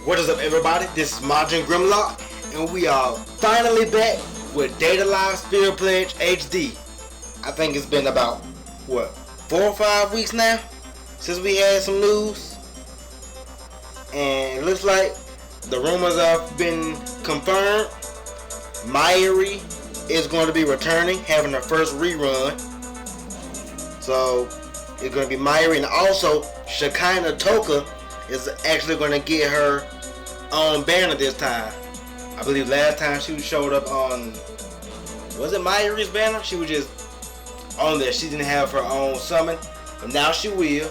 What is up, everybody? This is Margin Grimlock, and we are finally back with Data Live Spirit Pledge HD. I think it's been about, 4 or 5 weeks now since we had some news, and it looks like the rumors have been confirmed. Mayuri is going to be returning, having her first rerun. So it's going to be Mayuri, and also Shekinah Toka is actually going to get her own banner this time. I believe last time she showed up on, was it Mayuri's banner? She was just on there. She didn't have her own summon, but now she will.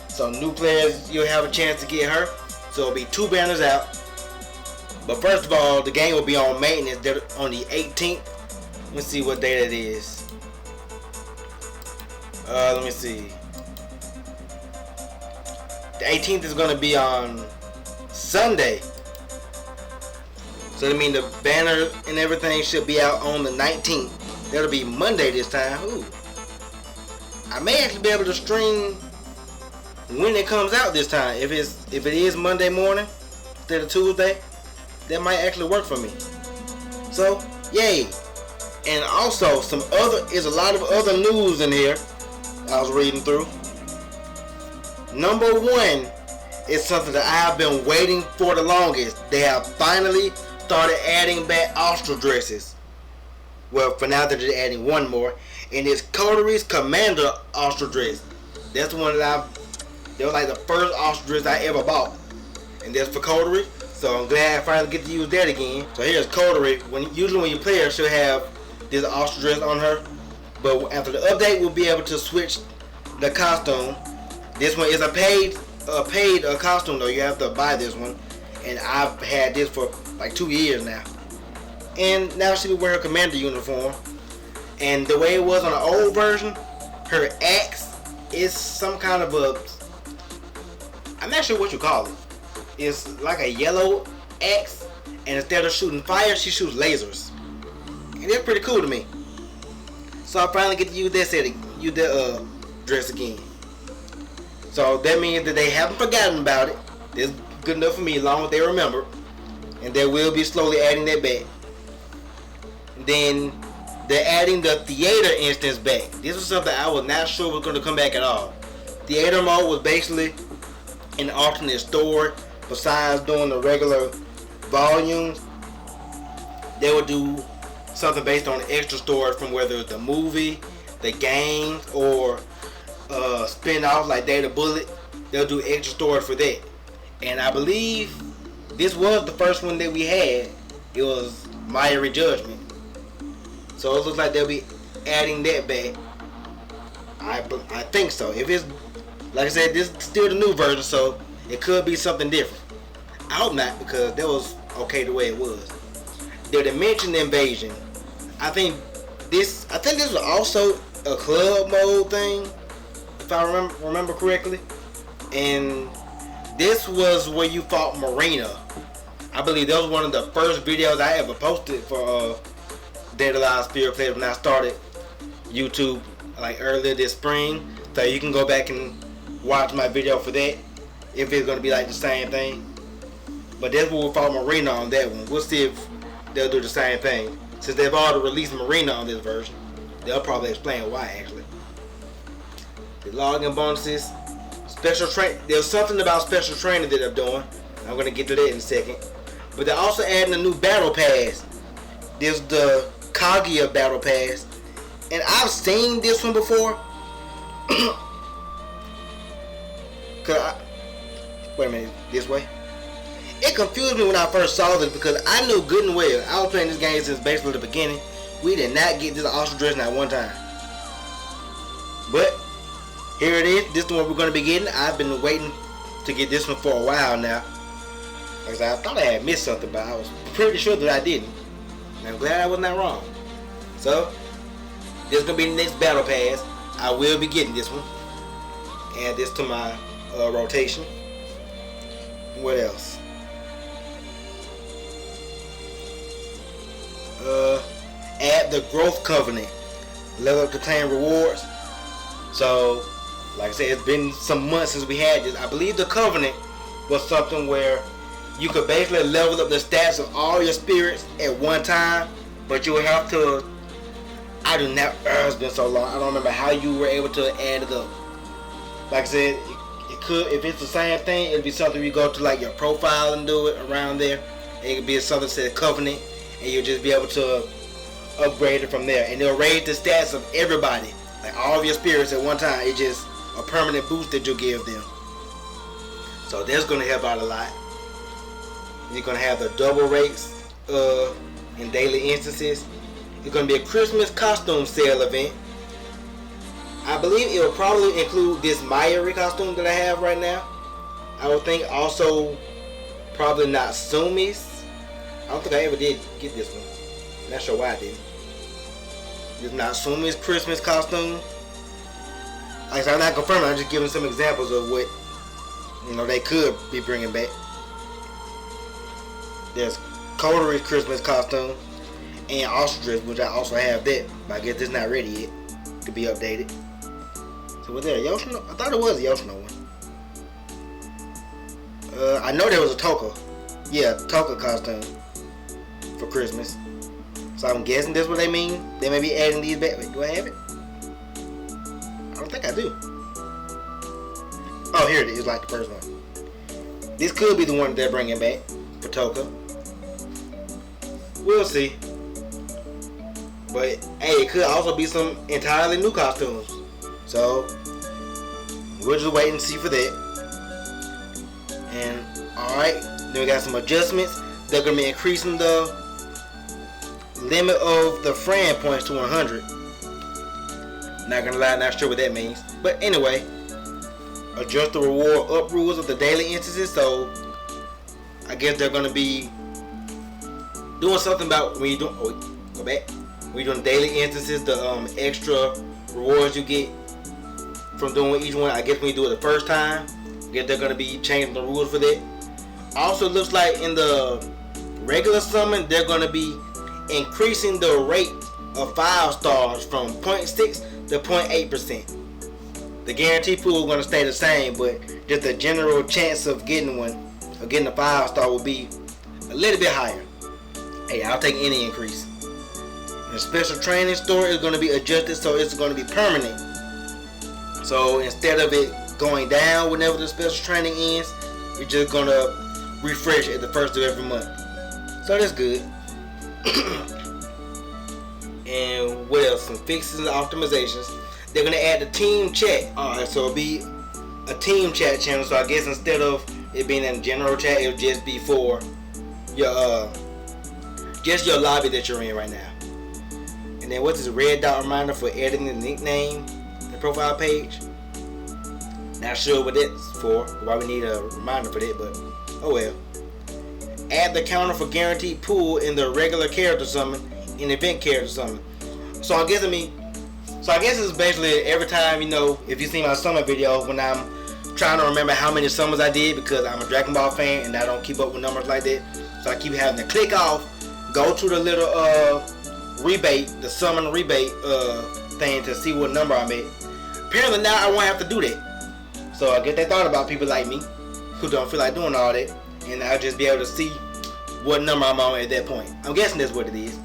So new players, you'll have a chance to get her. So it'll be 2 banners out. But first of all, the game will be on maintenance on the 18th. Let's see what date it is. Let me see. The 18th is going to be on Sunday. So that means the banner and everything should be out on the 19th. That'll be Monday this time. Ooh. I may actually be able to stream when it comes out this time. If it is Monday morning instead of Tuesday, that might actually work for me. So, yay. And also is a lot of other news in here I was reading through. Number 1 is something that I have been waiting for the longest. They have finally started adding back Austral dresses. Well, for now they're just adding one more, and it's Coteries Commander Austral dress. That's the one that that was like the first Austral dress I ever bought, and that's for Coterie. So I'm glad I finally get to use that again. So here's Coterie. Usually when you play her, she'll have this Austral dress on her, but after the update, we'll be able to switch the costume. This one is a paid costume though. You have to buy this one, and I've had this for like 2 years now. And now she will wear her commander uniform. And the way it was on the old version, her axe is some kind of I'm not sure what you call it. It's like a yellow axe, and instead of shooting fire, she shoots lasers. And it's pretty cool to me. So I finally get to use that dress again. So that means that they haven't forgotten about it. It's good enough for me as long as they remember. And they will be slowly adding that back. And then they're adding the theater instance back. This was something I was not sure was going to come back at all. Theater mode was basically an alternate story. Besides doing the regular volumes, they would do something based on extra stories from whether it's the movie, the game, or spin-off like Data Bullet. They'll do extra stories for that. And I believe this was the first one that we had. It was Mayuri Judgement. So it looks like they'll be adding that back. I think so. If it's, like I said, this is still the new version, so it could be something different. I hope not, because that was okay the way it was. The Dimension Invasion. I think this was also a club mode thing, if I remember correctly. And this was where you fought Marina. I believe that was one of the first videos I ever posted for Data Live Spirit Pledge when I started YouTube like earlier this spring. So you can go back and watch my video for that if it's going to be like the same thing. But that's what we fought Marina on that one. We'll see if they'll do the same thing. Since they've already released Marina on this version, they'll probably explain why actually. The login bonuses, there's something about special training that they're doing. I'm going to get to that in a second. But they're also adding a new battle pass. There's the Kaguya battle pass. And I've seen this one before. Wait a minute, this way. It confused me when I first saw this because I knew good and well I was playing this game since basically the beginning. We did not get this Austral dress not one time. But here it is. This is the one we're going to be getting. I've been waiting to get this one for a while now. Like I said, I thought I had missed something, but I was pretty sure that I didn't. And I'm glad I was not wrong. So this is going to be the next battle pass. I will be getting this one. Add this to my rotation. What else? Add the Growth Covenant. Level up to claim rewards. So, like I said, it's been some months since we had this. I believe the Covenant was something where you could basically level up the stats of all your spirits at one time, but you would have to. I do not. It's been so long. I don't remember how you were able to add it up. Like I said, it could, if it's the same thing, it'd be something you go to like your profile and do it around there. It could be something that says Covenant, and you'll just be able to upgrade it from there, and it'll raise the stats of everybody, like all of your spirits at one time. It's just a permanent boost that you'll give them. So that's gonna help out a lot. You're gonna have the double rates in daily instances. It's gonna be a Christmas costume sale event. I believe it will probably include this Mayuri costume that I have right now. I would think also probably not Sumi's. I don't think I ever did get this one. I'm not sure why I didn't. It's not Sumi's Christmas costume. Like I said, I'm not confirming. I'm just giving some examples of what they could be bringing back. There's Cotery's Christmas costume and Ostrich, which I also have that, but I guess it's not ready yet to be updated. So was there a Yoshino? I thought it was a Yoshino one. I know there was a Toka. Yeah, Toka costume for Christmas. So I'm guessing that's what they mean. They may be adding these back. Wait, do I have it? I don't think I do. Oh, here it is, like the first one. This could be the one that they're bringing back for Toka. We'll see. But hey, it could also be some entirely new costumes. So we'll just wait and see for that. And alright, then we got some adjustments. They're gonna be increasing the limit of the friend points to 100. Not gonna lie, not sure what that means. But anyway, adjust the reward up rules of the daily instances. So I guess they're gonna be doing something about when you do. Oh, go back. When you're doing daily instances, the extra rewards you get from doing each one. I guess when you do it the first time, I guess they're gonna be changing the rules for that. Also, it looks like in the regular summon, they're gonna be increasing the rate of 5 stars from 0.6 to 0.8%. The guarantee pool is going to stay the same, but just the general chance of getting one, or getting a 5-star, will be a little bit higher. Hey, I'll take any increase. And the special training store is going to be adjusted, so it's going to be permanent. So instead of it going down whenever the special training ends, it's just going to refresh at the first of every month. So that's good. And what else? Some fixes and optimizations. They're gonna add the team chat. Alright, so it'll be a team chat channel. So I guess instead of it being in general chat, it'll just be for your just your lobby that you're in right now. And then what's this red dot reminder for editing the nickname, the profile page? Not sure what that's for. Why we need a reminder for that, but oh well. Add the counter for guaranteed pool in the regular character summon and event character summon. So I guess it's basically every time, if you see my summon video, when I'm trying to remember how many summons I did, because I'm a Dragon Ball fan and I don't keep up with numbers like that. So I keep having to click off, go to the little rebate, the summon rebate thing to see what number I'm at. Apparently now I won't have to do that. So I guess they thought about people like me who don't feel like doing all that. And I'll just be able to see what number I'm on at that point. I'm guessing that's what it is.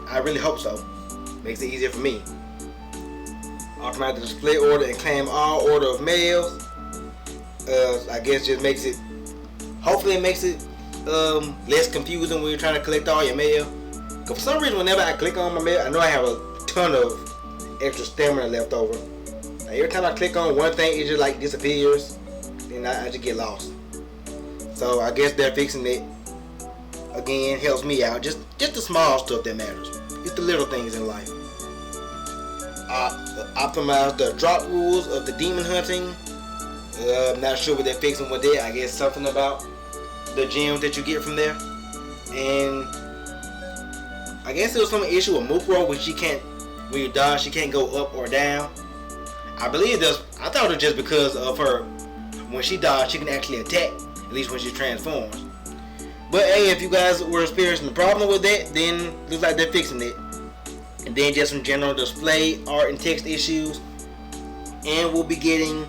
I really hope so. Makes it easier for me. Automatic display order and claim all order of mails. I guess just makes it. Hopefully it makes it less confusing when you're trying to collect all your mail. Cause for some reason, whenever I click on my mail, I know I have a ton of extra stamina left over. Like every time I click on one thing, it just like disappears, and I just get lost. So I guess they're fixing it. Again, helps me out. Just the small stuff that matters. Just the little things in life. Optimize the drop rules of the demon hunting. I'm not sure what they're fixing with that. I guess something about the gems that you get from there. And I guess there was some issue with Mukuro when when you dodge, she can't go up or down. I thought it was just because of her. When she dodges, she can actually attack. At least when she transforms. But hey, if you guys were experiencing the problem with that, then looks like they're fixing it. And then just some general display, art, and text issues. And we'll be getting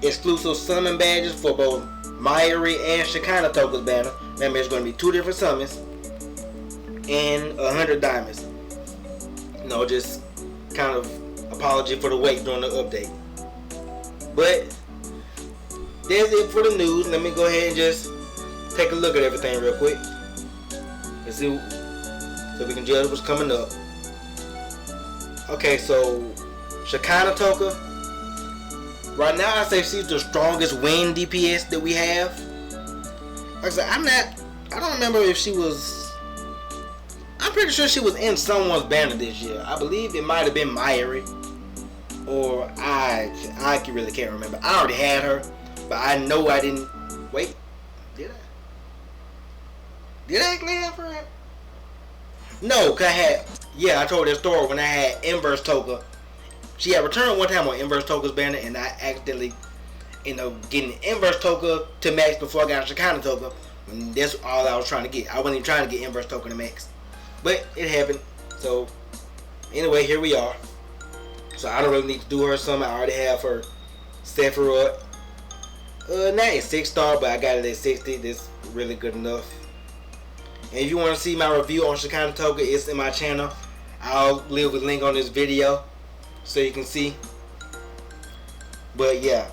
exclusive summon badges for both Mayuri and Shekinah Toka's banner. Remember, it's going to be 2 different summons and 100 diamonds. No, just kind of apology for the wait during the update. But that's it for the news. Let me go ahead and just take a look at everything real quick. Let's see, so we can judge what's coming up. Okay, so Shekinah Toka. Right now, I say she's the strongest win DPS that we have. Like I said, I don't remember if she was. I'm pretty sure she was in someone's banner this year. I believe it might have been Mayuri, or I really can't remember. I already had her, but I know I didn't. Wait, did I? Did I actually have her? No, cause I told that story when I had Inverse Toka. She had returned one time on Inverse Toka's banner, and I accidentally ended up getting Inverse Toka to max before I got Shekinah Toka. And that's all I was trying to get. I wasn't even trying to get Inverse Toka to max. But it happened. So, anyway, here we are. So, I don't really need to do her some. I already have her Sephiroth. Now it's 6-star, but I got it at 60. That's really good enough. And if you want to see my review on Shekinah Toka, it's in my channel. I'll leave a link on this video so you can see. But yeah,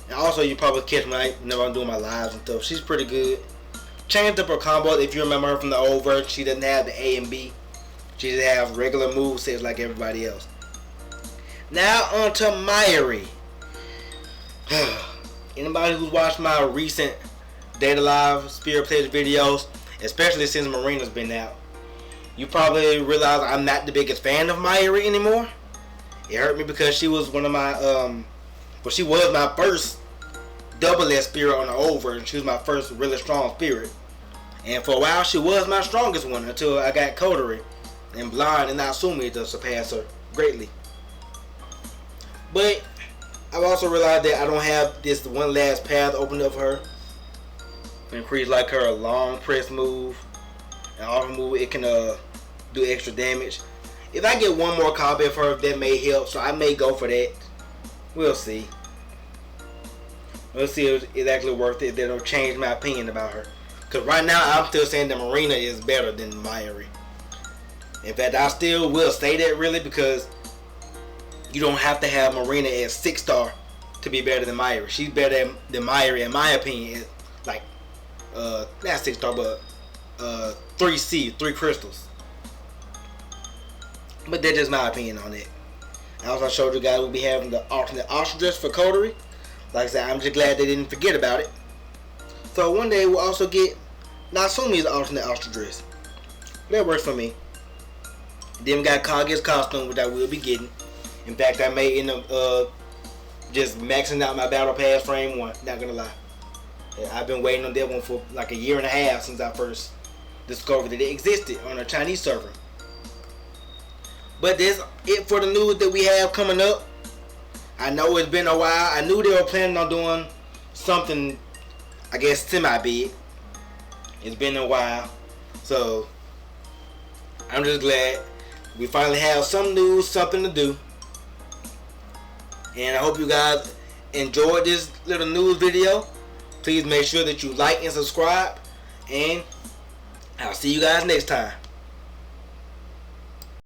and also you probably catch me whenever I'm doing my lives and stuff. She's pretty good. Changed up her combo. If you remember her from the old version, she doesn't have the A and B. She just has regular movesets like everybody else. Now on to Mayuri. Anybody who's watched my recent Data Live Spirit Pledge videos, especially since Marina's been out, you probably realize I'm not the biggest fan of Mayuri anymore. It hurt me because she was one of my she was my first double S spirit on the old version. She was my first really strong spirit, and for a while she was my strongest one until I got Coterie and Blind and Natsumi to surpass her greatly. But I've also realized that I don't have this one last path opened up for her. Increase like her long press move and auto move, it can do extra damage. If I get one more combo for her, that may help, so I may go for that. We'll see. We'll see if it's actually worth it. That'll change my opinion about her. Because right now, I'm still saying that Marina is better than Mayuri. In fact, I still will say that really, because you don't have to have Marina at 6-star to be better than Mayuri. She's better than Mayuri, in my opinion. Is like, not 6-star, but 3C, 3 crystals. But that's just my opinion on it. I also showed you guys we'll be having the alternate Ultra dress for Coterie. Like I said, I'm just glad they didn't forget about it. So one day we'll also get Natsumi's alternate Ultra dress. That works for me. Then we got Kage's costume, which I will be getting. In fact, I may end up just maxing out my Battle Pass frame 1. Not gonna lie. I've been waiting on that one for like a year and a half since I first discovered that it existed on a Chinese server. But that's it for the news that we have coming up. I know it's been a while. I knew they were planning on doing something, I guess, semi-big. It's been a while. So, I'm just glad we finally have some news, something to do. And I hope you guys enjoyed this little news video. Please make sure that you like and subscribe. And I'll see you guys next time.